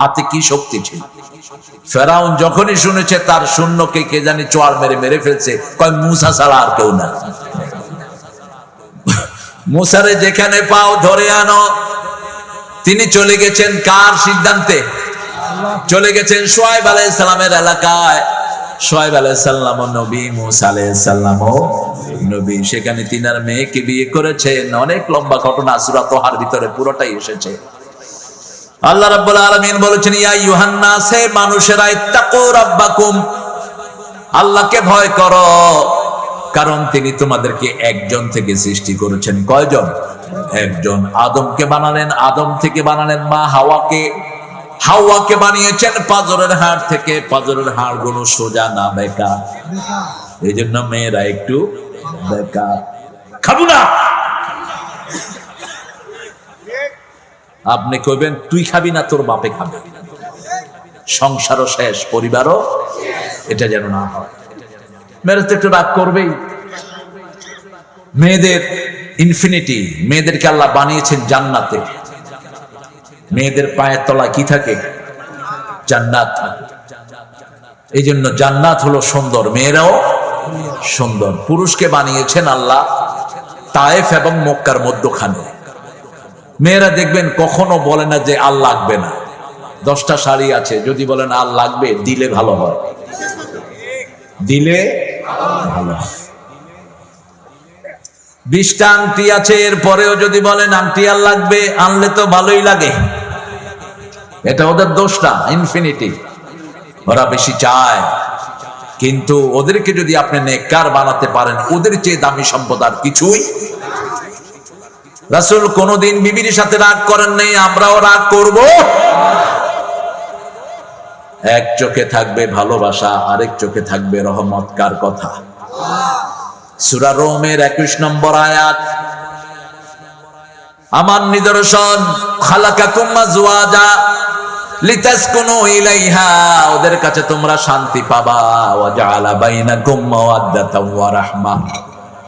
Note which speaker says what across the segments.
Speaker 1: হাতে কি শক্তি ছিল। ফেরাউন যখনই শুনেছে তার সৈন্যকে কে জানি চোয়ার মেরে মেরে ফেলছে, কয় মুসা ছাড়া আর কেউ না। মুসারে যেখানে পাও ধরে আনো। তিনি চলে গেছেন কার সিদ্ধান্তে? চলে গেছেন শুআয়ব আলাইহিস সালামের এলাকায়। শুআয়ব আলাইহিস সালাম নবী, মুসা আলাইহিস সালামও নবী। সেখানে তিনার মেয়েকে বিয়ে করেছেন। অনেক লম্বা ঘটনা, সূরা তাহার ভিতরে পুরোটাই এসেছে। আল্লাহ রাব্বুল আলামিন বলেছেন, ইয়া আইয়ুহান নাস, হে মানুষেরা, ইত্তাকু রাব্বাকুম, আল্লাহকে ভয় করো, কারণ তিনি তোমাদেরকে একজন থেকে সৃষ্টি করেছেন। কয়জন? একজন। আদমকে বানালেন, আদম থেকে বানালেন মা হাওয়াকে, হাওয়াকে বানিয়েছেন পাঁজরের হাড় থেকে। পাঁজরের হাড় গুলো সোজা না বেঁকা, এই জন্য মেয়েরা একটু বেঁকা। খাবো না, আপনি কইবেন তুই খাবি না, তোর বাপে খাবে। সংসারও শেষ, পরিবারও, এটা যেন না হয়। মেয়েরা তো একটু রাগ করবেই। মেয়েদের ইনফিনিটি, মেয়েদেরকে আল্লাহ বানিয়েছেন জান্নাতে। মেয়েদের পায়ের তলা কি থাকে? জান্নাত থাকে। এই জন্য জান্নাত হলো সুন্দর, মেয়েরাও সুন্দর। পুরুষকে বানিয়েছেন আল্লাহ তায়েফ এবং মক্কার মধ্যখানে। মেয়েরা দেখবেন কখনো বলে না যে আল লাগবে না। 10টা শাড়ি আছে, যদি বলেন আল লাগবে, দিলে ভালো হয়, দিলে ভালো হয়। 20টা আংটি আছে, এরপরেও যদি বলেন আংটি আর লাগবে, আনলে তো ভালোই লাগে। এটা ওদের দোষটা, ইনফিনিটি। ওরা বেশি চায়, কিন্তু ওদেরকে যদি আপনি নেককার বানাতে পারেন, ওদের চেয়ে দামি সম্পদ আর কিছুই। রাসূল কোনদিন বিবির সাথে রাগ করেন নাই, আমরাও রাগ করব। এক চোখে থাকবে ভালোবাসা, আরেক চোখে থাকবে রহমত। কার কথা? সূরা রোমের 21 নম্বর আয়াত। আমার নিদর্শন, খালাকাকুম আজওয়াজা লিতাসকুনু ইলাইহা, ওদের কাছে তোমরা শান্তি পাবা। ওয়া জাআলা বাইনাকুম মাওয়াদ্দাতাও ওয়া রাহমা,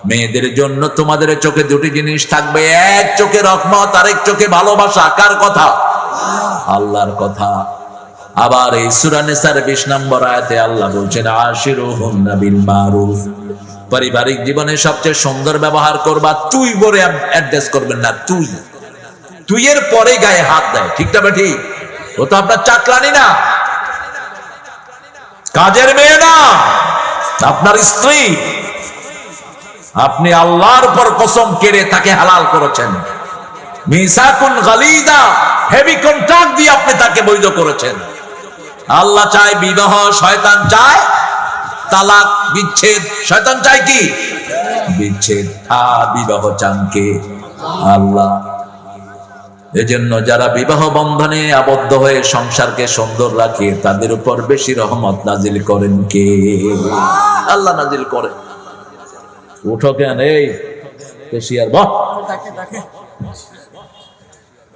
Speaker 1: মেয়েদের জন্য তোমাদের চোখে দুটি জিনিস থাকবে, এক চোখে রহমত, আরেক চোখে ভালোবাসা। কার কথা? আল্লাহর কথা। আবার এই সূরা নিসার 20 নম্বর আয়াতে আল্লাহ বলছেন, আশিরুহুন্না বিল মারুফ, পারিবারিক জীবনে সবচেয়ে সুন্দর ব্যবহার করবা। তুই বলে অ্যাডজাস্ট করবেন না, তুই, তুই এর পরে গায়ে হাত দেয়। ঠিকটা বা ঠিক? ও তো আপনার চাকরানি না, কাজের মেয়ে না, আপনার স্ত্রী। আপনি আল্লাহর উপর কসম কেড়ে তাকে হালাল করেছেন। মিসাকুন গালিজা, হেভি কন্ট্রাক্ট দিয়ে আপনি তাকে বৈধ করেছেন। আল্লাহ চায় বিবাহ, শয়তান চায় তালাক, বিচ্ছেদ। শয়তান চায় কি? বিচ্ছেদ। বিবাহ চান কে? আল্লাহ। এজন্য যারা বিবাহ বন্ধনে আবদ্ধ হয়ে সংসারকে সুন্দর রাখে, তাদের উপর বেশি রহমত নাজিল করেন কে? আল্লাহ নাজিল করেন। উঠো কেন, এই কেশিয়ার বাহ,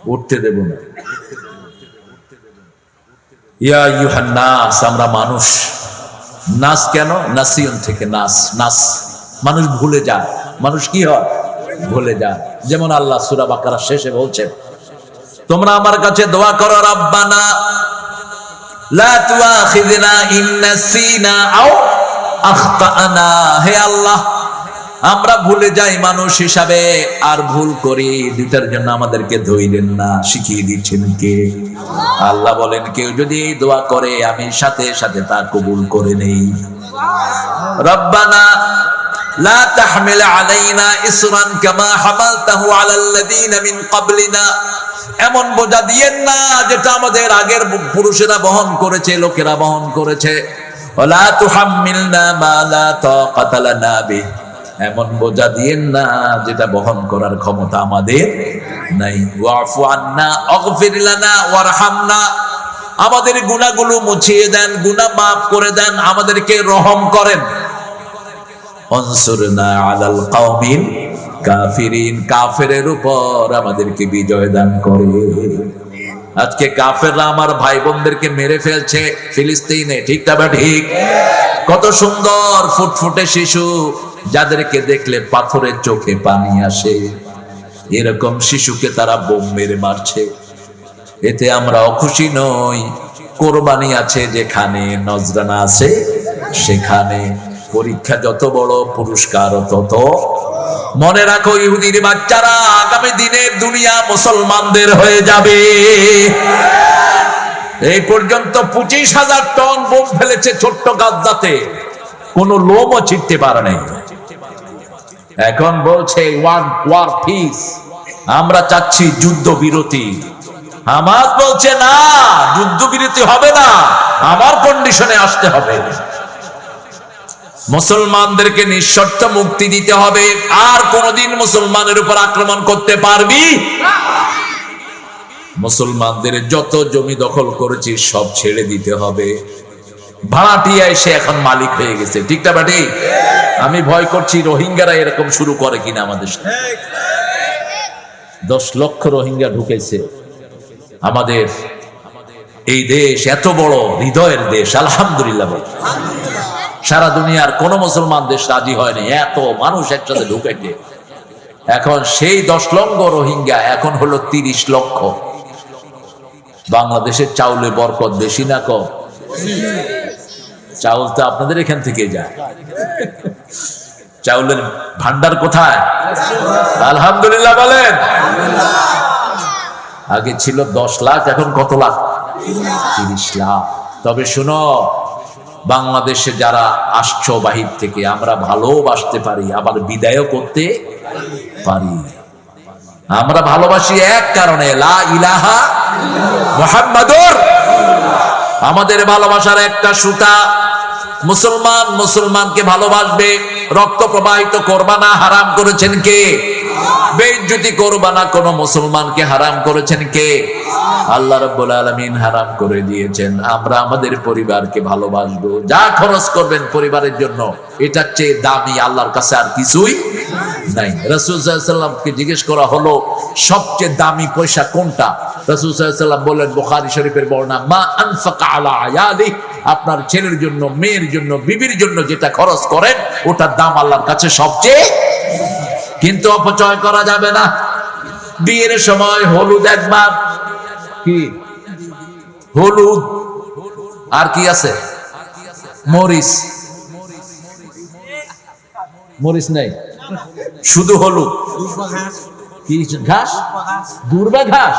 Speaker 1: উঠতে দেব না। ইয়া আইয়ুহান নাস, আমরা মানুষ। নাস কেন? নাসিয়ন থেকে নাস, নাস মানুষ ভুলে যায়। মানুষ কি হয়? ভুলে যায়। যেমন আল্লাহ সূরা বাকারা শেষে বলছেন, তোমরা আমার কাছে দোয়া করো, রাব্বানা লা তুআখিযনা ইন নাসিনা আও আখতানা, হে আল্লাহ আমরা ভুলে যাই মানুষ হিসাবে, আর ভুল করি, দুটার জন্য আমাদেরকে ধইলেন না। শিখিয়ে দিচ্ছেন কে? আল্লাহ বলেন, কেউ যদি এই দোয়া করে আমি সাথে সাথে তা কবুল করে নেই। রব্বানা লা তাহমিল আলাইনা ইসরান কামা হামালতাহু আলাল্লাযিনা মিন ক্বাবলিনা, এমন বোঝা দিয়েন না যেটা আমাদের আগের পুরুষেরা বহন করেছে, লোকেরা বহন করেছে। ওয়ালা তুহাম্মিলনা মা লা তাকাতা লানা বিহি, এমন বোঝা দিয়েন না যেটা বহন করার ক্ষমতা আমাদের নাই। ওয়াফু আন্না আগফির লানা ওয়ারহামনা, আমাদের গুনাহগুলো মুছিয়ে দেন, গুনাহ মাফ করে দেন, আমাদেরকে রহম করেন। আনসুরনা আলাল কওমিল কাফিরিন, কাফেরের উপর আমাদেরকে বিজয় দান করে। আজকে কাফেররা আমার ভাই বোনদেরকে মেরে ফেলছে ফিলিস্তিনে, ঠিকটা বা ঠিক? কত সুন্দর ফুটফুটে শিশু, যাদেরকে দেখলে পাথরের চোখে পানি আসে, এরকম শিশুকে তারা বোম মেরে মারছে। এতে আমরা অখুশি নই। কোরবানি আছে যেখানে, নজরানা আছে সেখানে। পরীক্ষা যত বড়, পুরস্কার তত। মনে রাখো, ইহুদির বাচ্চারা আগামী দিনে দুনিয়া মুসলমানদের হয়ে যাবে। এই পর্যন্ত 25,000 টন বোম ফেলেছে ছোট্ট গাজাতে, কোনো লোমও ছিটতে পারে নাই। এখন বলছে ওয়ার পিস, আমরা চাচ্ছি যুদ্ধ বিরতি। হামাস বলছে না, যুদ্ধ বিরতি হবে না, আমার কন্ডিশনে আসতে হবে। মুসলমানদেরকে নিঃশর্ত মুক্তি দিতে হবে। আর কোনদিন মুসলমানের উপর আক্রমণ করতে পারবি না। মুসলমানদের যত জমি দখল করেছি সব ছেড়ে দিতে হবে। ভাড়াটিয়া এসে এখন মালিক হয়ে গেছে, ঠিক না বাটি? আমি ভয় করছি রোহিঙ্গারা এরকম শুরু করে কিনা আমাদের সাথে। 10 লক্ষ রোহিঙ্গা ঢুকেছে আমাদের এই দেশ, এত বড় হৃদয়ের দেশ, আলহামদুলিল্লাহ। সারা দুনিয়ার কোন মুসলমান দেশ রাজি হয়নি এত মানুষ একসাথে ঢুকেছে। এখন সেই 10 লক্ষ রোহিঙ্গা এখন হলো 30 লক্ষ। বাংলাদেশের চাউলে বরকত বেশি না কম? চাউল তো আপনাদের এখান থেকে যায়। চাউলের ভান্ডার কোথায়? আলহামদুলিল্লাহ বলেন। আগে ছিল 10 লাখ, এখন কত লাখ? 30 লাখ। তবে শুনো, বাংলাদেশে যারা আসছো বাহির থেকে, আমরা ভালোবাসতে পারি, আবার বিদায়ও করতে পারি। আমরা ভালোবাসি এক কারণে, লা ইলাহা মুহাম্মাদুর। আমাদের ভালোবাসার একটা সুতা, মুসলমান মুসলমানকে ভালোবাসবে। রক্ত প্রবাহিত করবা না, হারাম করেছেন কে? বেইজ্জতি করবা না, কোন মুসলমানকে হারাম করেছেন কে? আল্লাহ রাব্বুল আলামিন হারাম করে দিয়েছেন। আমরা আমাদের পরিবারকে ভালোবাসবো। যা খরচ করবেন পরিবারের জন্য, এটার চেয়ে দামি আল্লাহর কাছে আর কিছুই নাই। রাসূল সাল্লাল্লাহু আলাইহি ওয়াসাল্লামকে জিজ্ঞেস করা হলো, সবচেয়ে দামি পয়সা কোনটা? রাসূল সাল্লাল্লাহু আলাইহি ওয়াসাল্লাম বললেন, বুখারী শরীফের বর্ণনা, মা আনফাকা আলা আয়ালি, আপনার ছেলের জন্য, মেয়ের জন্য, বিবির জন্য যেটা খরচ করেন, ওটার দাম আল্লাহর কাছে সবচেয়ে। কিন্তু অপচয় করা যাবে না। বিয়ের সময় হলুদ একবার, কি হলুদ আর কি আছে? মরিচ। মরিচ নেই, শুধু হলুদ। কি ঘাস? দুর্বা ঘাস।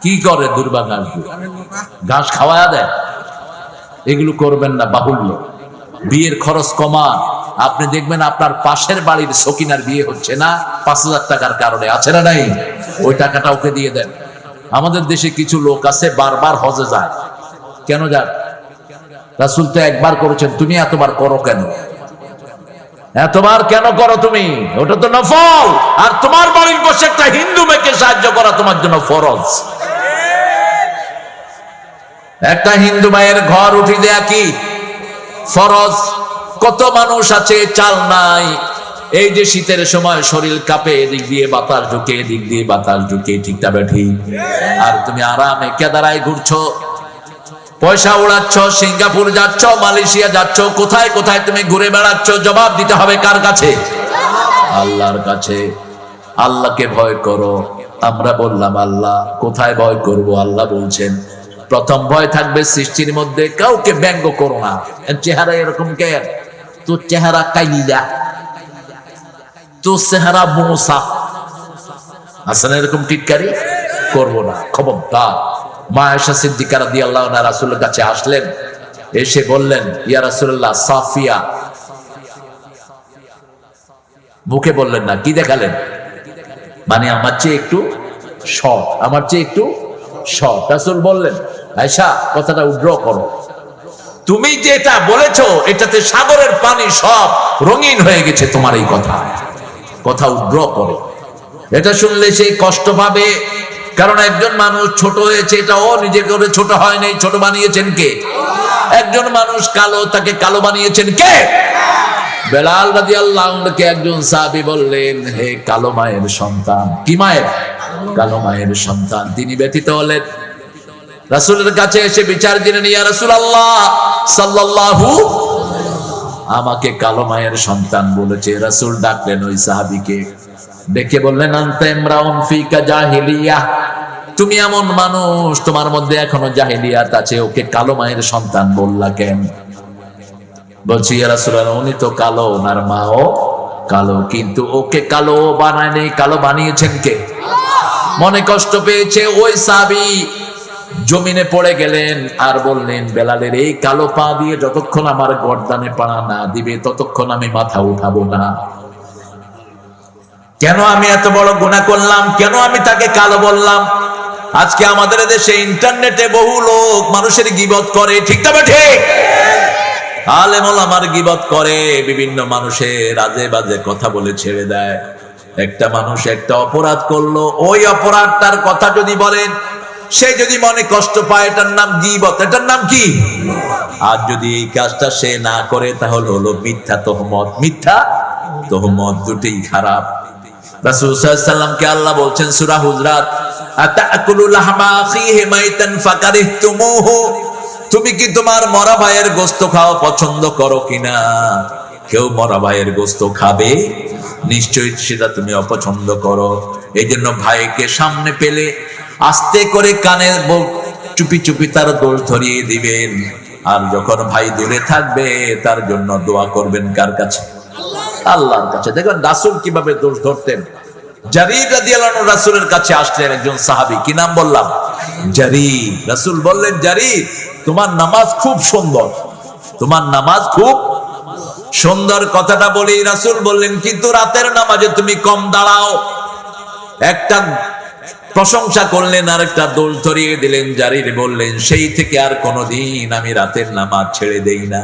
Speaker 1: কি করে দুর্বা ঘাস? ঘাস খাওয়া দেয়। এগুলো করবেন না, বাহুল্য। বিয়ের খরচ কমান। আপনি দেখবেন আপনার পাশের বাড়ির সকিনার বিয়ে হচ্ছে না 5,000 টাকার কারণে, আছে না নাই? ওই টাকাটা ওকে দিয়ে দেন। আমাদের দেশে কিছু লোক আছে বারবার হজে যায়। কেন যান? রাসূল তো একবার করেছেন, তুমি এতবার করো কেন? এতবার কেন করো তুমি? ওটা তো নফল। আর তোমার বাড়ির বসে একটা হিন্দু মেয়েকে সাহায্য করা তোমার জন্য ফরজ। একটা হিন্দু মায়ের ঘর উঠে দেয়া কি ফরজ? কত মানুষ আছে চাল নাই, এই যে শীতের সময় শরীর কাঁপে, এদিক দিয়ে বাতাস ঢুকে, এদিক দিয়ে বাতাস ঢুকে, ঠিক না ঠিক? আর তুমি আরামে কেদারায় ঘুরছো, পয়সা উড়াচ্ছ, সিঙ্গাপুর যাচ্ছ, মালয়েশিয়া যাচ্ছ, কোথায় কোথায় তুমি ঘুরে বেড়াচ্ছ। জবাব দিতে হবে কার কাছে? আল্লাহর কাছে। আল্লাহকে ভয় করো। আমরা বললাম আল্লাহ, কোথায় ভয় করব? আল্লাহ বলছেন, প্রথম ভয় থাকবে সৃষ্টির মধ্যে, কাউকে ব্যঙ্গ করো না। চেহারা এরকম কেন? তোর চেহারা কাইলা, তোর চেহারা মোসা, আসলে এরকম টিটকারি করবো না, খবরদার। মা আয়েশা সিদ্দিকা রাদিয়াল্লাহু আনহা রাসূলের কাছে আসলেন, এসে বললেন, ইয়া রাসূলুল্লাহ, সাফিয়া। মুখে বললেন না, কি দেখালেন? মানে আমার চেয়ে একটু শর্ট, আমার চেয়ে একটু শর্ট। রাসূল বললেন, আয়েশা, কথাটা উড্র করো। তুমি যেটা বলেছো এটাতে সাগরের পানি সব রঙিন হয়ে গেছে তোমার এই কথা। কথা উড্র করো। এটা শুনলে সেই কষ্ট পাবে, কারণ একজন মানুষ ছোট হয়েছে, এটা ও নিজে করে ছোট হয় নাই, ছোট বানিয়েছেন কে? একজন মানুষ কালো, তাকে কালো বানিয়েছেন কে? বেলাল রাদিয়াল্লাহু আনহুকে একজন সাহাবী বললেন, হে কালো মায়ের সন্তান। কি মায়ের? কালো মায়ের সন্তান। তিনি ব্যথিত হলেন, রাসূলের কাছে এসে বিচার দিলেন, ইয়া রাসূলুল্লাহ সাল্লাল্লাহু, আমাকে কালো মায়ের সন্তান বলেছে। রাসূল ডাকলেন ওই সাহাবীকে, ডেকে বললেন, আনতা ইমরাউন ফিকা জাহিলিয়াহ, তুমি এমন মানুষ, তোমার মধ্যে এখনো জাহিলিয়াত আছে, ওকে কালো মায়ের সন্তান বললা কেন? বলছি ইয়া রাসূলুল্লাহ, উনি তো কালো, ওনার মাও কালো, কিন্তু ওকে কালো বানায়নি, কালো বানিয়েছেন কে? মনে কষ্ট পেয়েছে ওই সাহাবী জমিনে পড়ে গেলেন আর বললেন, বেলালের এই কালো পা দিয়ে যতক্ষণ আমার গর্দানে পাড়া না দিবে ততক্ষণ আমি মাথা উঠাবো না। কেন আমি এত বড় গুনাহ করলাম? কেন আমি তাকে কালো বললাম? আজকে আমাদের দেশে ইন্টারনেটে বহু লোক মানুষের গীবত করে, ঠিক না ঠিক? আলেম ওলামার গীবত করে, বিভিন্ন মানুষের আজে বাজে কথা বলে ছেড়ে দেয়। একটা মানুষ একটা অপরাধ করলো, ওই অপরাধটার কথা যদি বলেন, সে যদি মনে কষ্ট পায়, এটার নাম গীবত। এটার নাম কি? আর যদি এই কাজটা সে না করে, তাহলে হলো মিথ্যা তহমত। মিথ্যা তহমত দুটোই খারাপ। রাসূল সাল্লাল্লাহু আলাইহি ওয়াসাল্লামকে আল্লাহ বলছেন সূরা হুজরাত, আতাকুলু লাহমা আখিহি মাইতান ফাকারিহতুমুহু, তুমি কি তোমার মরা ভাইয়ের গোশত খাওয়া পছন্দ করো কিনা? কেউ মরা ভাইয়ের গোশত খাবে? নিশ্চয়ই সেটা তুমি অপছন্দ করো। এই জন্য ভাইকে সামনে পেলে আস্তে করে কানে চুপি চুপি তার দোষ ধরিয়ে দিবেন। আর যখন ভাই দূরে থাকবে, তার জন্য দোয়া করবেন কার কাছে? আল্লাহর কাছে। দেখুন রাসূল কিভাবে দোষ ধরতেন। জারীর রাদিয়াল্লাহু আনহু রাসূলের কাছে আসলেন, একজন সাহাবী, কি নাম বললাম? জারীর। রাসূল বললেন, জারীর তোমার নামাজ খুব সুন্দর, তোমার নামাজ খুব সুন্দর। কথাটা বলি রাসূল বললেন, কিন্তু রাতের নামাজে তুমি কম দাঁড়াও। একটা প্রশংসা করলেন আর একটা দোষ ধরিয়ে দিলেন। জারীর বললেন, সেই থেকে আর কোনোদিন আমি রাতের নামাজ ছেড়ে দেই না।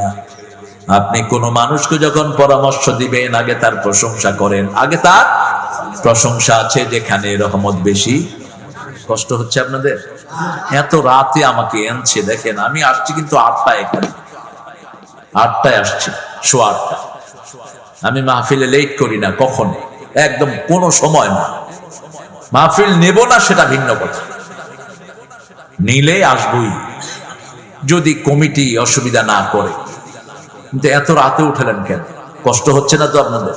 Speaker 1: আপনি কোন মানুষকে যখন পরামর্শ দিবেন, আগে তার প্রশংসা করেন। আগে তার প্রশংসা আছে যেখানে রহমত বেশি। কষ্ট হচ্ছে আপনাদের? এত রাতে আমাকে এনেছে, দেখেন আমি আসছি কিন্তু 8টায়, এখানে 8টায় আসছি, 8:15। আমি মাহফিলে লেট করি না কখনো, একদম কোনো সময় না। মাহফিল নেব না সেটা ভিন্ন কথা, নিলে আসবই যদি কমিটি অসুবিধা না করে। কিন্তু এত রাতে উঠলেন কেন? কষ্ট হচ্ছে না তো আপনাদের?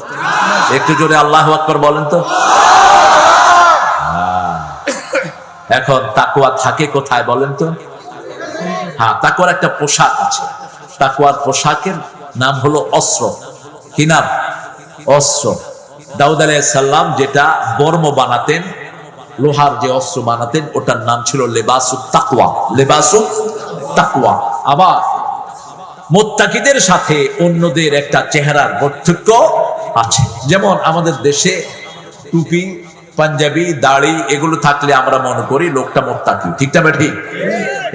Speaker 1: একটু জোরে আল্লাহু আকবার বলেন তো। এখন তাকওয়া থাকে কোথায় বলেন তো? হ্যাঁ, তাকওয়ার একটা পোশাক আছে। তাকওয়ার পোশাকের নাম হলো অস্ত্র। কি নাম? অস্ত্র। দাউদ আলাইহিস সালাম যেটা বর্ম বানাতেন, লোহার যে অস্ত্র বানাতেন, ওটার নাম ছিল লেবাসুত তাকওয়া। লেবাসুত তাকওয়া। আবার মুত্তাকিদের সাথে অন্যদের একটা চেহারার পার্থক্য আছে। যেমন আমাদের দেশে টুপি, পাঞ্জাবি, দাড়ি এগুলো থাকলে আমরা মনে করি লোকটা মুত্তাকি, ঠিক না ঠিক?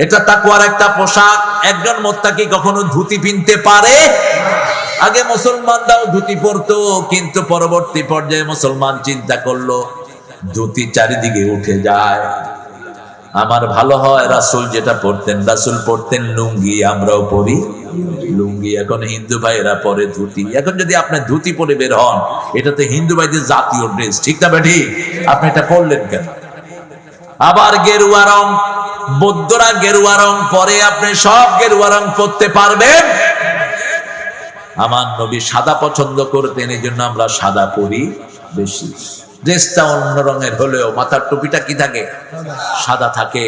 Speaker 1: এটা তাকওয়ার একটা পোশাক। একজন মুত্তাকি কখনো ধুতি পিনতে পারে? আগে মুসলমানরাও ধুতি পরতো, কিন্তু পরবর্তী পর্যায়ে মুসলমান চিন্তা করলো ধুতি চারিদিকে উঠে যায়, আমার ভালো হয় রাসূল যেটা পরতেন, রাসূল পরতেন লুঙ্গি, আমরাও পরি লুঙ্গি। এখন হিন্দু ভাইরা পরে ধুতি। এখন যদি আপনি ধুতি পরে বের হন, এটা তো হিন্দু ভাইদের জাতীয় ড্রেস, ঠিক না বেঠি? আপনি এটা পরলেন কেন? আবার গেরুয়া রং, বৌদ্ধরা গেরুয়া রং পরে, আপনি সব গেরুয়া রং পরতে পারবেন? আমার নবী সাদা পছন্দ করতেন, এই জন্য আমরা সাদা পরি বেশি। ড্রেসটা অন্য রঙের হলেও মাথার টুপিটা কি থাকে? সাদা থাকে,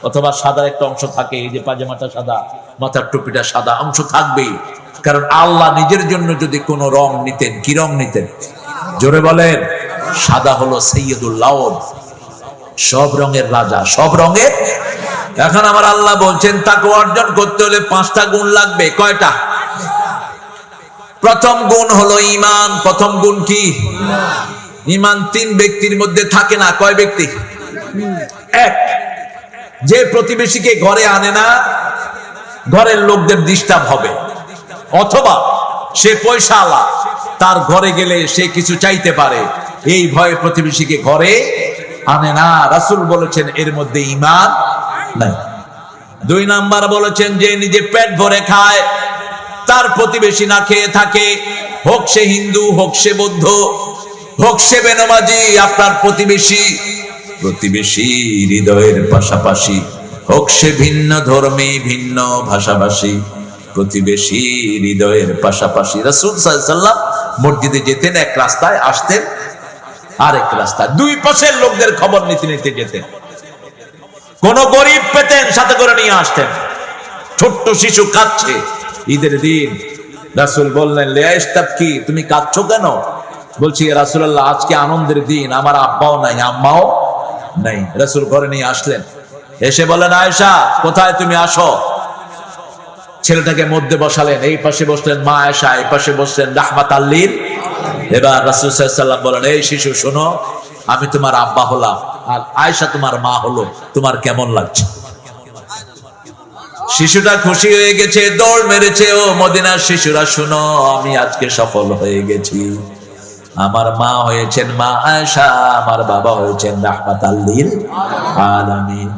Speaker 1: অথবা সাদার একটা অংশ থাকে। এই যে পাজামাটা সাদা, মাথার টুপিটা সাদা, অংশ থাকবেই। কারণ আল্লাহ নিজের জন্য যদি কোনো রং নিতেন, কি রং নিতেন? জোরে বলেন। সাদা হলো সাইয়্যিদুল লাউন, সব রঙের রাজা, সব রঙের। এখন আমার আল্লাহ বলছেন তাকওয়া অর্জন করতে হলে 5টা গুণ লাগবে। কয়টা? প্রথম গুণ হলো ঈমান। প্রথম গুণ কি? ঈমান 3 ব্যক্তির মধ্যে থাকে না। কয় ব্যক্তি? এক, যে প্রতিবেশীকে ঘরে আনে না, ঘরের লোকদের ডিস্টার্ব হবে, অথবা সে পয়সাওয়ালা, তার ঘরে গেলে সে কিছু চাইতে পারে, এই ভয়ে প্রতিবেশীকে ঘরে আনে না। রাসূল বলেছেন এর মধ্যে ঈমান নাই। 2 নাম্বার বলেছেন যে নিজে পেট ভরে খায়, তার প্রতিবেশী না খেয়ে থাকে, হোক সে হিন্দু, হোক সে বৌদ্ধ, হোক সে বেনামাজি, আপনার প্রতিবেশী হৃদয়ের পাশাপাশি, হোক সে ভিন্ন ধর্মী, ভিন্ন ভাষাভাষী, প্রতিবেশী হৃদয়ের পাশাপাশি। রাসূল সাল্লাল্লাহু আলাইহি ওয়াসাল্লাম মসজিদে যেতেন এক রাস্তায়, আসতেন আরেক রাস্তায়, 2 পাশের লোকদের খবর নিতে নিতে যেতেন। কোন গরিব পেতেন সাথে করে নিয়ে আসতেন। ছোট্ট শিশু কাঁদছে, ঈদের দিন। রাসূল বললেন, কি তুমি কাঁদছো কেন? বলছি, রাসূলুল্লাহ আজকে আনন্দের দিন, আমার আব্বাও নাই আম্মাও নাই। রাসূল ঘরে নিয়ে আসলেন, এসে বলেন, আয়েশা কোথায় তুমি, আসো। ছেলেটাকে মধ্যে বসালেন, এই পাশে বসলেন মা আয়েশা, এই পাশে বসলেন রাহমাতাল লিল। এবার রাসূল সাল্লাল্লাহু আলাইহি ওয়াসাল্লাম বলেন, এই শিশু শোনো, আমি তোমার আব্বা হলাম আর আয়েশা তোমার মা হলো, তোমার কেমন লাগছে? শিশুটা খুশি হয়ে গেছে, দৌড় মেরেছে, ও মদিনার শিশুরা শুনো, আমি আজকে সফল হয়ে গেছি। আমার মা হয়েছেন মা আয়েশা, আমার বাবা হয়েছেন রাহমাতাল লিল আলামিন।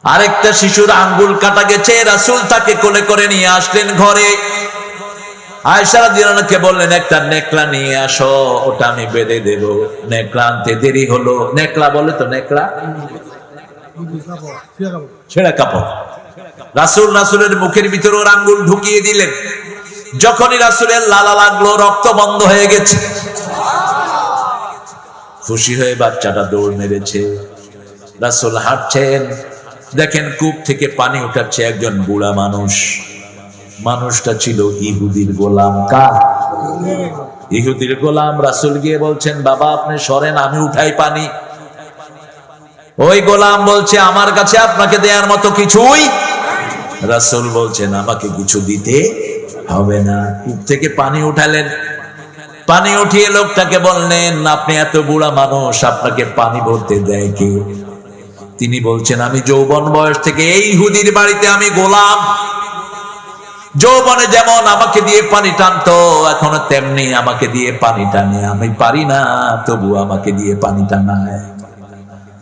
Speaker 1: আরেকটা শিশুর আঙ্গুল কাটা গেছে, রাসূল তাকে কোলে করে নিয়ে আসলেন ঘরে। আয়েশা রাদিয়াল্লাহু আনহাকে বললেন, একটা নেকলা নিয়ে আসো, ওটা আমি বেঁধে দেব। নেকলা আনতে দেরি হলো। নেকলা বলে তো, নেকলা ছেঁড়া কাপড়। রাসূলের মুখের ভিতরে ওর আঙ্গুল ঢুকিয়ে দিলেন। যখনই রাসূলের লালা লাগলো, রক্ত বন্ধ হয়ে গেছে। খুশি হয়ে বাচ্চাটা দৌড় মেরেছে। রাসূল হাঁটছেন, দেখেন কূপ থেকে পানি উঠাচ্ছে একজন বুড়া মানুষ। মানুষটা ছিল ইহুদির গোলাম। কার? ইহুদির গোলাম। রাসূল গিয়ে বলছেন, বাবা আপনি সরেন, আমি উঠাই পানি। ওই গোলাম বলছে, আমার কাছে আপনাকে দেওয়ার মতো কিছুই। রাসূল বলছেন, আমাকে কিছু দিতে হবে না। কূপ থেকে পানি উঠালেন, পানি উঠিয়ে লোকটাকে বললেন, আপনি এত বুড়া মানুষ, আপনাকে পানি ভরতে দেয় কে? তিনি বলছেন, আমি যৌবন বয়স থেকে এই ইহুদির বাড়িতে আমি গোলাম। যৌবনে যেমন আমাকে দিয়ে পানি টানতো, এখনো তেমনি আমাকে দিয়ে পানি টানে। আমি পারি না, তবু আমাকে দিয়ে পানি টানায়।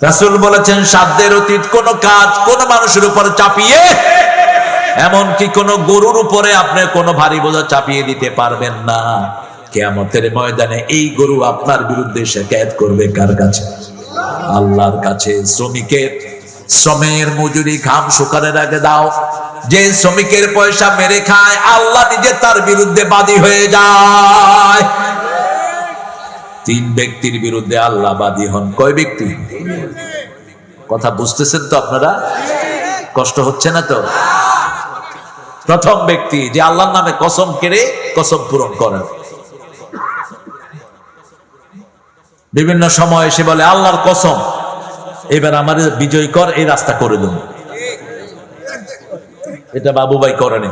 Speaker 1: রাসূল বলেছেন, সাধ্যের অতীত কোন কাজ কোন মানুষের উপর চাপিয়ে, এমনকি কোন গরুর উপরে আপনি কোন ভারী বোঝা চাপিয়ে দিতে পারবেন না। কিয়ামতের ময়দানে এই গরু আপনার বিরুদ্ধে শিকায়ত করবে কার কাছে? আল্লাহর কাছে। শ্রমের মজুরি ঘাম শুকানোর আগে দাও। যে শ্রমিকের পয়সা মেরে খায়, আল্লাহ নিজে তার বিরুদ্ধে বাদী হয়ে যায়। 3 ব্যক্তির বিরুদ্ধে আল্লাহ বাদী হন। কয় ব্যক্তি? কথা বুঝতেছেন তো আপনারা? কষ্ট হচ্ছে না তো? প্রথম ব্যক্তি যে আল্লাহর নামে কসম কেড়ে কসম পূরণ করেন। বিভিন্ন সময় এসে বলে, আল্লাহর কসম এবার আমাদের বিজয় কর, এই রাস্তা করে দেব। এটা বাবু ভাই করেনি,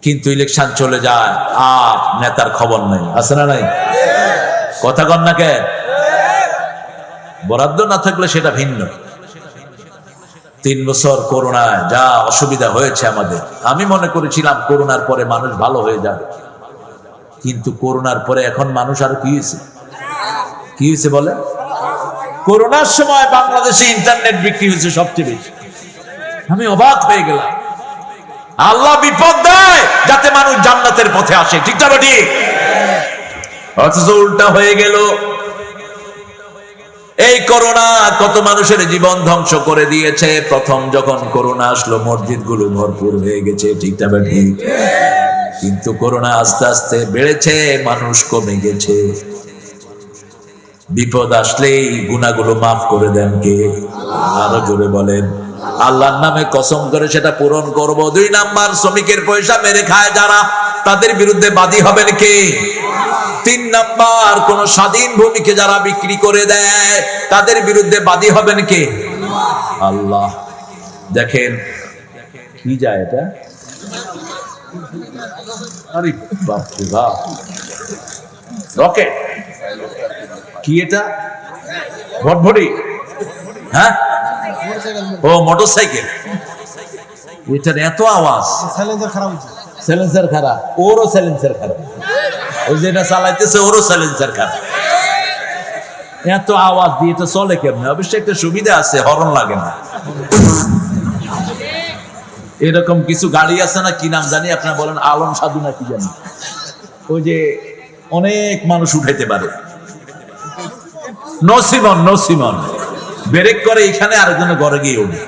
Speaker 1: কিন্তু ইলেকশন চলে যায় আর নেতার খবর নেই। আছে না নাই? কথা কন না কে? বরাদ্দ না থাকলে সেটা ভিন্ন। 3 বছর করোনায় যা অসুবিধা হয়েছে আমাদের, আমি মনে করেছিলাম করোনার পরে মানুষ ভালো হয়ে যাবে, কিন্তু করোনার পরে এখন মানুষ আর কি হয়েছে? কি হয়েছে বলে? করোনার সময় বাংলাদেশে ইন্টারনেট বিক্রি হয়েছে সবচেয়ে বেশি। আমি অবাক হয়ে গেলাম। আল্লাহ বিপদ দেয় যাতে মানুষ জান্নাতের পথে আসে, ঠিক না ঠিক? অথচ উল্টা হয়ে গেল। এই করোনা কত মানুষের জীবন ধ্বংস করে দিয়েছে। প্রথম যখন করোনা আসলো, মসজিদগুলো ভরপুর হয়ে গেছে, ঠিক না ঠিক? কিন্তু করোনা আস্তে আস্তে বেড়েছে, মানুষ কমে গেছে। বিপদ আসলেই গুনাহগুলো মাফ করে দেন কে? আরো জোরে বলেন। আল্লাহর নামে কসম করে সেটা পূরণ করব। 2 নাম্বার, শ্রমিকের পয়সা মেরে খায় যারা, তাদের বিরুদ্ধে বাদী হবেন কে? 3 নাম্বার, কোন স্বাধীন ভূমিকে যারা বিক্রি করে দেয়, তাদের বিরুদ্ধে বাদী হবেন কে? আল্লাহ। দেখেন কি যায় এটা, আরে বাপ রে বাপ, রকেট কি এটা? ভটভটি? হ্যাঁ, ও মোটরসাইকেল। এটার এত আওয়াজ, সাইলেন্সার খারাপ, ওরও সাইলেন্সার খারাপ, ওই যেটা চালাইতেছে ওরও সাইলেন্সার খারাপ। এত আওয়াজ দিয়ে তো চলে কেমনে? অবশ্যই একটা সুবিধা আছে, হরন লাগে না। এরকম কিছু গাড়ি আছে না, কি নাম জানি, আপনারা বলেন, আলম সাধু না কি জানি, ওই যে অনেক মানুষ উঠাইতে পারে। নসিমন ব্রেক করে এখানে, আরেকজনের ঘরে গিয়ে উঠে,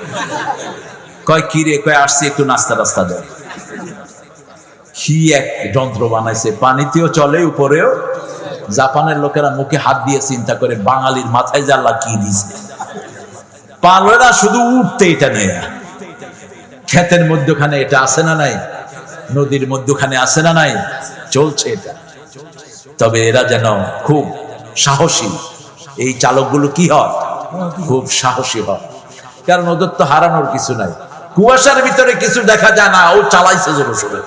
Speaker 1: কয় কি রে, কয় আসছি একটু নাস্তা রাস্তা দেয়। কি এক যন্ত্র বানাইছে, পানিতেও চলে উপরেও জাপানের লোকেরা মুখে হাত দিয়ে চিন্তা করে বাঙালির মাথায় যে আল্লাহ কি দিছে, পারবে না শুধু উঠতে, এটা নেই। ক্ষেতের মধ্যখানে এটা আছে না নাই, নদীর মধ্যখানে আছে না নাই, চলছে এটা। তবে এরা যেন খুব সাহসী, এই চালকগুলো কি হয়, খুব সাহসী হয়, কারণ ওদের তো হারানোর কিছু নাই। কুয়াশার ভিতরে কিছু দেখা যায় না, ও চালাইছে জোরে সোরে,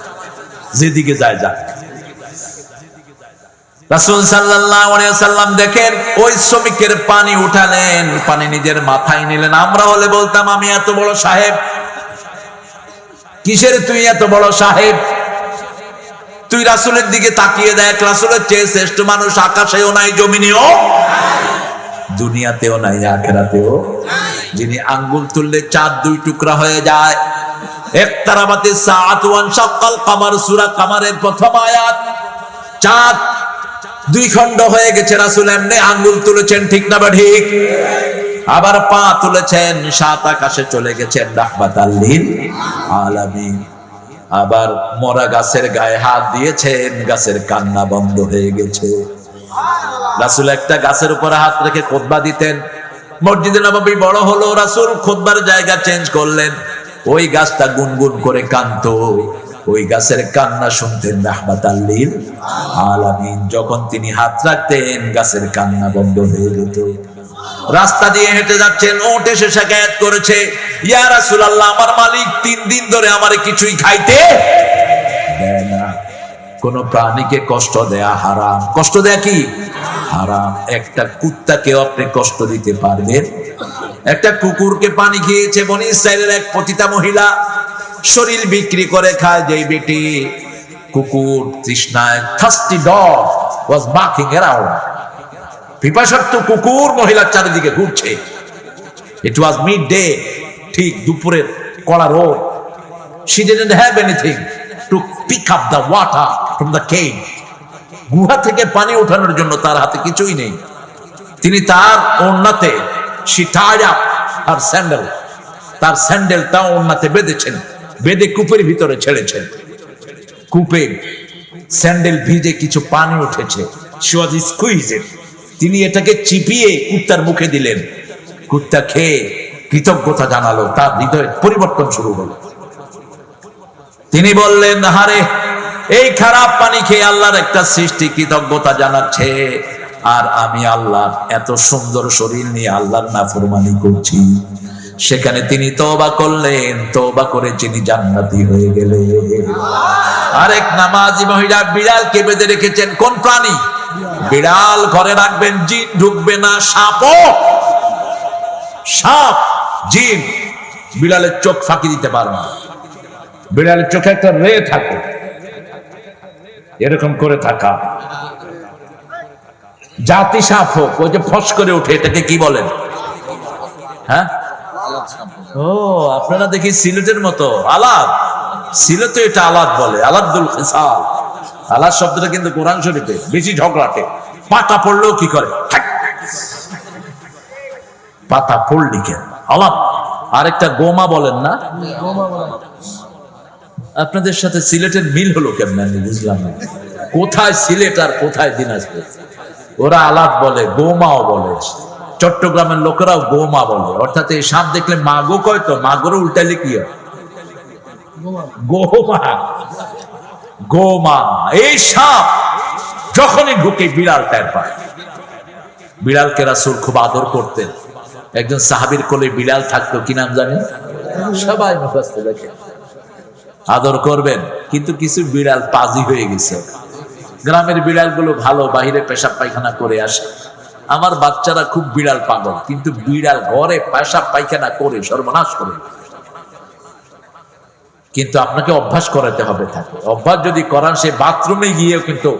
Speaker 1: যেদিকে যায় যাক। রাসূল সাল্লাল্লাহু আলাইহি ওয়াসাল্লাম দেখেন ওই শ্রমিকের পানি উঠালেন, পানি নিজের মাথায় নিলেন। আমরা হলে বলতাম আমি এত বড় সাহেব। কিসের তুই এত বড় সাহেব? তুই রাসূলের দিকে তাকিয়ে দেখ, রাসূলের চেয়ে শ্রেষ্ঠ মানুষ আকাশেও নাই, জমিনেও, দুনিয়াতেও নাই, আখিরাতেও নাই। যিনি আঙ্গুল তুললে চাঁদ দুই টুকরা হয়ে যায়। ইকতারাবাতিস সাআতু ওয়ান শাক্কাল কামার, সূরা কামারের প্রথম আয়াত। চাঁদ দুই খণ্ড হয়ে গেছে, রাসূল এমনি আঙ্গুল তুলেছেন, ঠিক না বা ঠিক? আবার পা তুলেছেন, সাত আকাশে চলে গেছেন, রাহমাতাল লিল আলামিন। আবার মরা গাছের গায়ে হাত দিয়েছেন, গাছের কান্না বন্ধ হয়ে গেছে। রাসূল একটা গাছের উপরে হাত রেখে খুতবা দিতেন। মসজিদে নববী বড় হলো, রাসূল খুতবার জায়গা চেঞ্জ করলেন। ওই গাছটা গুনগুন করে কাঁদতো, ওই গাছের কান্না শুনতেন রাহমাতাল লিল আলামিন। যখন তিনি হাত রাখতেন, গাছের কান্না বন্ধ হয়ে যেত। রাস্তা দিয়ে হেঁটে যাচ্ছেন, উট এসে শিকায়াত করেছে, ইয়া রাসূলুল্লাহ, আমার মালিক 3 দিন ধরে আমারে কিছুই খাইতে দেয় না। কোন প্রাণীকে কষ্ট দেয়া হারাম। কষ্ট দেয়া কি হারাম? একটা কুত্তাকেও আপনি কষ্ট দিতে পারবেন? একটা কুকুরকে পানি খেয়েছে বনি ইসরাইলের এক পতিতা মহিলা, শরীর বিক্রি করে খায় যেই বেটি। কুকুর তৃষ্ণায়, thirsty dog was barking around. পিপাসার্থ কুকুর মহিলার চারিদিকে ঘুরছে। ইট ওয়াজ মিড ডে, ঠিক দুপুরের কড়া রোদ। She didn't have anything to pick up the water from the cave. গুহা থেকে পানি ওঠানোর জন্য তার হাতে কিছুই নেই। তিনি তার ওড়নাতে, she tied up her sandal, তার স্যান্ডেলটা ওড়নাতে বেঁধেছেন, বেঁধে কূপের ভিতরে ছেড়েছেন। কূপে স্যান্ডেল ভিজে কিছু পানি উঠেছে। She was squeezed. তিনি এটাকে চিপিয়ে কুত্তার মুখে দিলেন। কুত্তা খেয়ে কৃতজ্ঞতা জানালো, তার হৃদয়ে পরিবর্তন শুরু হলো। তিনি বললেন, হারে, এই খারাপ পানি খেয়ে আল্লাহর একটা সৃষ্টি কৃতজ্ঞতা জানাচ্ছে, আর আমি আল্লাহ এত সুন্দর শরীর নিয়ে আল্লাহর নাফরমানি করছি। সেখানে তিনি তওবা করলেন, তওবা করে তিনি জান্নাতি হয়ে গেলেন। আরেক নামাজি মহিলা বিড়ালকে বেঁধে রেখেছেন। কোন প্রাণী? বিড়াল ঘরে রাখবেন, জিন ঢুকবে না। সাপ, জিন বিড়ালের চোখ ফাঁকি দিতে পারে না। বিড়ালের চোখে একটা রে থাকে, এরকম করে থাকা। জাতি সাপ হোক, ওই যে ফস করে ওঠে, এটাকে কি বলেন? হ্যাঁ, ও আপনারা দেখি সিলেটের মতো আলাদ। সিলেটে এটা আলাদ বলে, আলাদুল খিসাল। আলাদ শব্দটা কিন্তু কোরআন শরীফে বেশি ঝগড়াটে। পাতা পড়লেও কি করে? পাতা পড়লি কেন? আলাদ। আরেকটা গোমা বলেন না? আপনাদের সাথে সিলেটের মিল হলো কেমন আমি বুঝলাম না। কোথায় সিলেট আর কোথায় দিনাজপুর? ওরা আলাদ বলে, গোমাও বলে। চট্টগ্রামের লোকেরাও গোমা বলে। অর্থাৎ এই সাপ দেখলে মাগো কয়, তো মাগোরও উল্টাইলে কি হয়? গোমা। গোমা। এই সাপ যখনই ঢুকে বিড়াল টের পায়। বিড়ালকে রাসূল খুব আদর করতেন। একজন সাহাবীর কোলে বিড়াল থাকতো, কি নাম জানেন? সবাই মুখস্থ দেখে। আদর করবেন, কিন্তু কিছু বিড়াল পাজি হয়ে গেছে। গ্রামের বিড়ালগুলো ভালো, বাহিরে পেশাব পায়খানা করে আসে। আমার বাচ্চারা খুব বিড়াল পাগল, কিন্তু বিড়াল ঘরে পেশাব পায়খানা করে সর্বনাশ করে। কিন্তু আপনাকে অভ্যাস করাতে হবে। থাকে অভ্যাস যদি করান, সে বাথরুমে গিয়েও কিন্তু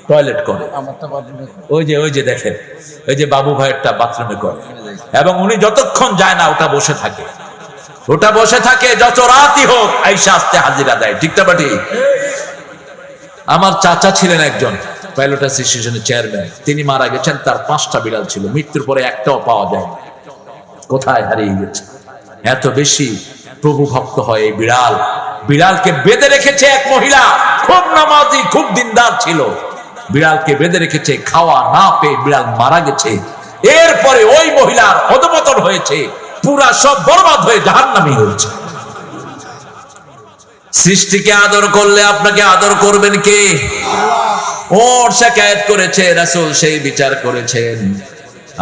Speaker 1: টয়লেট করে। ওই যে দেখেন, ওই যে বাবু ভাইয়েরটা বাথরুমে করে, এবং উনি যতক্ষণ যায় না ওটা বসে থাকে। ওটা বসে থাকে, যত রাতই হোক আইসা আসতে হাজিরা দেয়। ঠিকটা বাটি? আমার চাচা ছিলেন একজন পাইলট অ্যাসোসিয়েশনের চেয়ারম্যান। তিনি মারা গেছেন, তার 5টা বিড়াল ছিল। মৃত্যুর পরে একটাও পাওয়া যায়, কোথায় হারিয়ে গেছে। এত বেশি প্রভু ভক্ত হয় এই বিড়াল। বিড়ালকে বেঁধে রেখেছে এক মহিলা, খুব নামাজি, খুব দিনদার ছিল। বিড়ালকে বেঁধে রেখেছে, খাওয়া না পেয়ে বিড়াল মারা গেছে। এরপরে ওই মহিলার অধঃপতন হয়েছে, পুরা সব বরবাদ হয়ে জাহান্নামী হয়েছে। সৃষ্টিকে আদর করলে আপনাকে আদর করবেন কে? ওর শিকায়েত করেছে রাসূল, সেই বিচার করেছেন।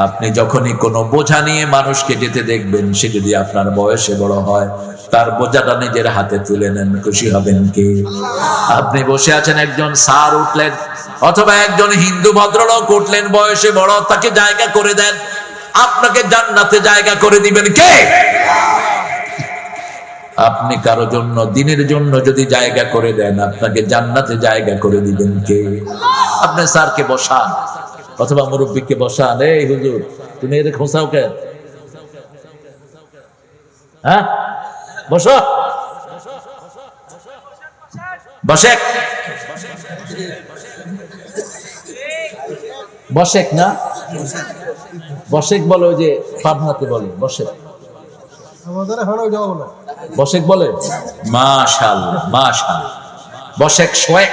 Speaker 1: আপনি যখনই কোনো বোঝা নিয়ে মানুষকে যেতে দেখবেন, সে যদি আপনার বয়সে বড় হয়, তার বোঝাটা নিজের হাতে তুলে নেন, খুশি হবেন কে? আপনি বসে আছেন, একজন স্যার উঠলেন অথবা একজন হিন্দু ভদ্রলোক উঠলেন, বয়সে বড়, তাকে জায়গা করে দেন। আপনাকে জান্নাতে জায়গা করে দিবেন কে? আপনি কারো জন্য, দিনের জন্য যদি জায়গা করে দেন, আপনাকে জান্নাতে জায়গা করে দিবেন কে? আপনি স্যারকে বসান অথবা মুরব্বীকে বসান, এই হুজুর তুমি এর খোঁসাও কেন? হ্যাঁ, বসো, বসেক, বসেক না, বসেক বলে, ওই যে পাবনাতে বলে বসেক, বসেক বলে। মাশাআল্লাহ মাশাআল্লাহ। বসেক শোয়েক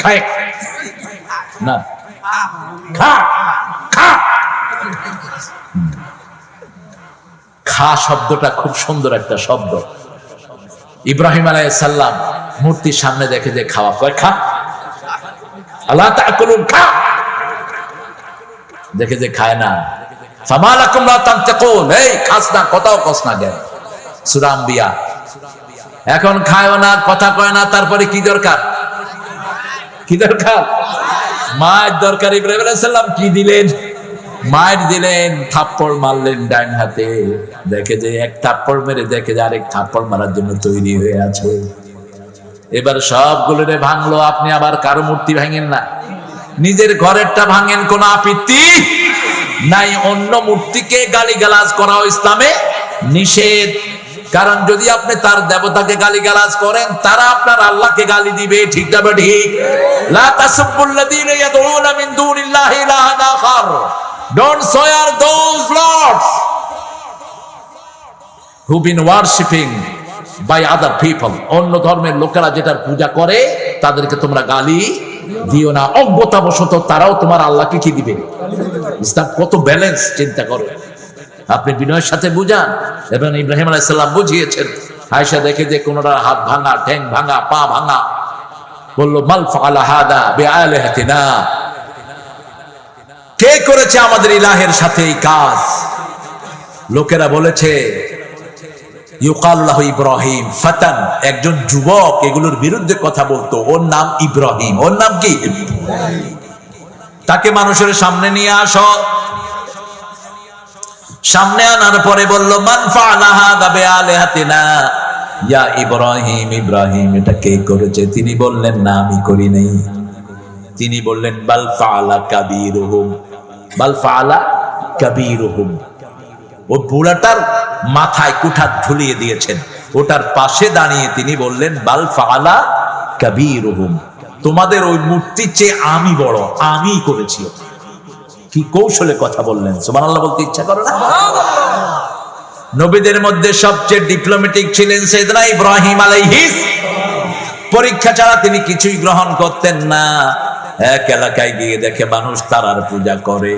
Speaker 1: খায়েক না, খা খা। খা শব্দটা খুব সুন্দর একটা শব্দ। ইব্রাহিম আলাইহিস সালাম মূর্তির সামনে দেখে যে খাওয়া, কয় খা, আলা তাকুলুন, খা। দেখে যে খায় না, ফামা লাকুম লা তানতাকুন, এই খাস না, কথাও কস না। জ্ঞান সূরা আম্বিয়া। এখন খায়ও না, কথা কয় না, তারপরে কি দরকার? কি দরকার? মায়ের দরকার। ইব্রাহিম আলাইহিস সালাম কি দিলেন? মায়ের দিলেন, থাপ্পড় মারলেন ডাইন হাতে। দেখে যে এক থাপ্পড় মেরে দেখে যে আরেক থাপ্পড় মারার জন্য তৈরি হয়ে আছে। এবার সবগুলোরে ভাঙলো। আপনি আবার কারো মূর্তি ভাঙেন না, নিজের ঘরেরটা ভাঙেন, কোন আপত্তি নাই। অন্য মূর্তিকে গালিগালাজ করা ইসলামে নিষেধ। কারণ যদি আপনি তার দেবতাকে গালিগালাজ করেন, তারা আপনার আল্লাহকে গালি দিবে, ঠিক না ঠিক? লা তাসুবুল্লাযীনা ইয়াদউনা মিন দুনিল্লাহি ইলাহান আখার, don't swear those lords who been worshipping by other people. অন্য ধর্মের লোকেরা যেটার পূজা করে, তাদেরকে তোমরা গালি দিও না। অজ্ঞতাবশত তারাও তোমার আল্লাহকে কি দিবে? ইসলাম কত ব্যালেন্স, চিন্তা করো। আপনি বিনয়ের সাথে বুঝান, এবং ইব্রাহিম আলাইহিস সালাম বুঝিয়েছেন। আয়েশা দেখে যে কোনটা হাত ভাঙা, ঠ্যাং ভাঙা, পা ভাঙা, বলল মাল ফাআলা হাদা বিআলিহাতিনা, কে করেছে আমাদের ইলাহের সাথে এই কাজ? লোকেরা বলেছে ইউকাল লাহু ইব্রাহিম ফাতান, একজন যুবক এগুলোর বিরুদ্ধে কথা বলতো, ওর নাম ইব্রাহিম। ওর নাম কি? তাকে মানুষের সামনে নিয়ে আসো। সামনে আনার পরে বলল মান ফাআলা হাদা বিআলিহাতিনা ইয়া ইব্রাহিম, ইব্রাহিম এটা কে করেছে? তিনি বললেন না, আমি করি নাই। তিনি বললেন বাল ফাআলা কাবীরুহুম, বাল ফাআলা কাবীরুহুম। ও বুড়াটার মাথায় কুঠার ঝুলিয়ে দিয়েছেন, ওটার পাশে দাঁড়িয়ে তিনি বললেন বাল ফাআলা কাবীরুহুম, তোমাদের ওই মূর্তির চেয়ে আমি বড়, আমি করেছি। কি কৌশলে কথা বললেন! সুবহানাল্লাহ বলতে ইচ্ছা করে না? নবীদের মধ্যে সবচেয়ে ডিপ্লোম্যাটিক ছিলেন সাইয়েদনা ইব্রাহিম আলাইহিস। পরীক্ষা ছাড়া তিনি কিছুই গ্রহণ করতেন না। এক এলাকায় গিয়ে দেখে মানুষ তারার পূজা করে।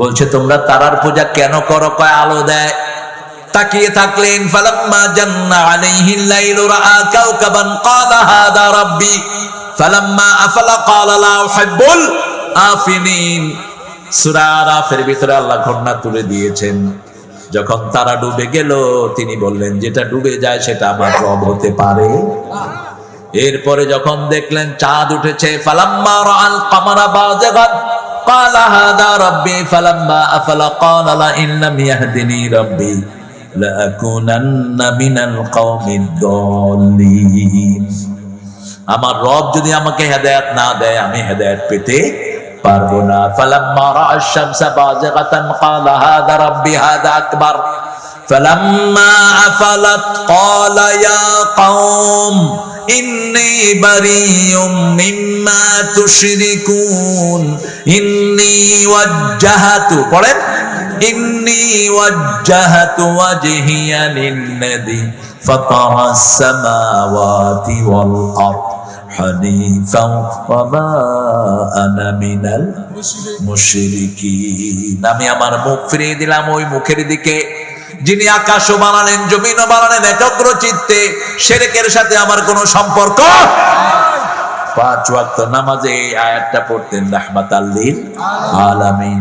Speaker 1: বলছে তোমরা তারার পূজা কেন করো? কয় আলো দেয়। তাকিয়ে থাকলেন, ফালাম্মা জান্না আলাইহিল লাইলু রাআ কাওকাবান ক্বালা হাদা রাব্বি ফালাম্মা আফালা ক্বালা লা উহিব্বুল আফিলিন। সূরা আরাফের ভিতরে আল্লাহ ঘটনা তুলে দিয়েছেন। যখন তারা ডুবে গেল, তিনি বললেন যেটা ডুবে যায় সেটা আমার রব হতে পারে। এরপরে যখন দেখলেন চাঁদ উঠেছে, ফালাম্মা রাআল কামারা বাযিগান ক্বালা হাদা রাব্বি ফালাম্মা আফালা ক্বালা লা ইন লাম ইয়াহদিনি রাব্বি লা আকুনান্না মিনাল কওমিদ দাল্লিন। আমার রব যদি আমাকে হেদায়েত না দেয়, আমি হেদায়েত পেতে পারবো না। ফালাম্মা রাআ আশ-শামসা বাযিগাতান ক্বালা হাদা রাব্বি হাদা আকবার ফালাম্মা আফালাত ক্বালা ইয়া কওম ইন্নী বারিয়ুম মিম্মা তুশরিকুন ইন্নী ওয়াজ্জাহাতু, পড়েন, ইন্নী ওয়াজ্জাহাতু ওয়াজহিয়া লিল্লাযী ফাতারাস সামাওয়াতি ওয়াল আরদ হানিফা ওয়া মা আনা মিনাল মুশরিকিন। আমি আমার মুখ ফিরিয়ে দিলাম ওই মুখের দিকে যিনি আকাশও বানালেন জমিনও বানালেন একাগ্র চিত্তে, শিরকের সাথে আমার কোনো সম্পর্ক। 5 ওয়াক্ত নামাজে এই আয়াতটা পড়তেন রাহমাতাল লিল আলামিন।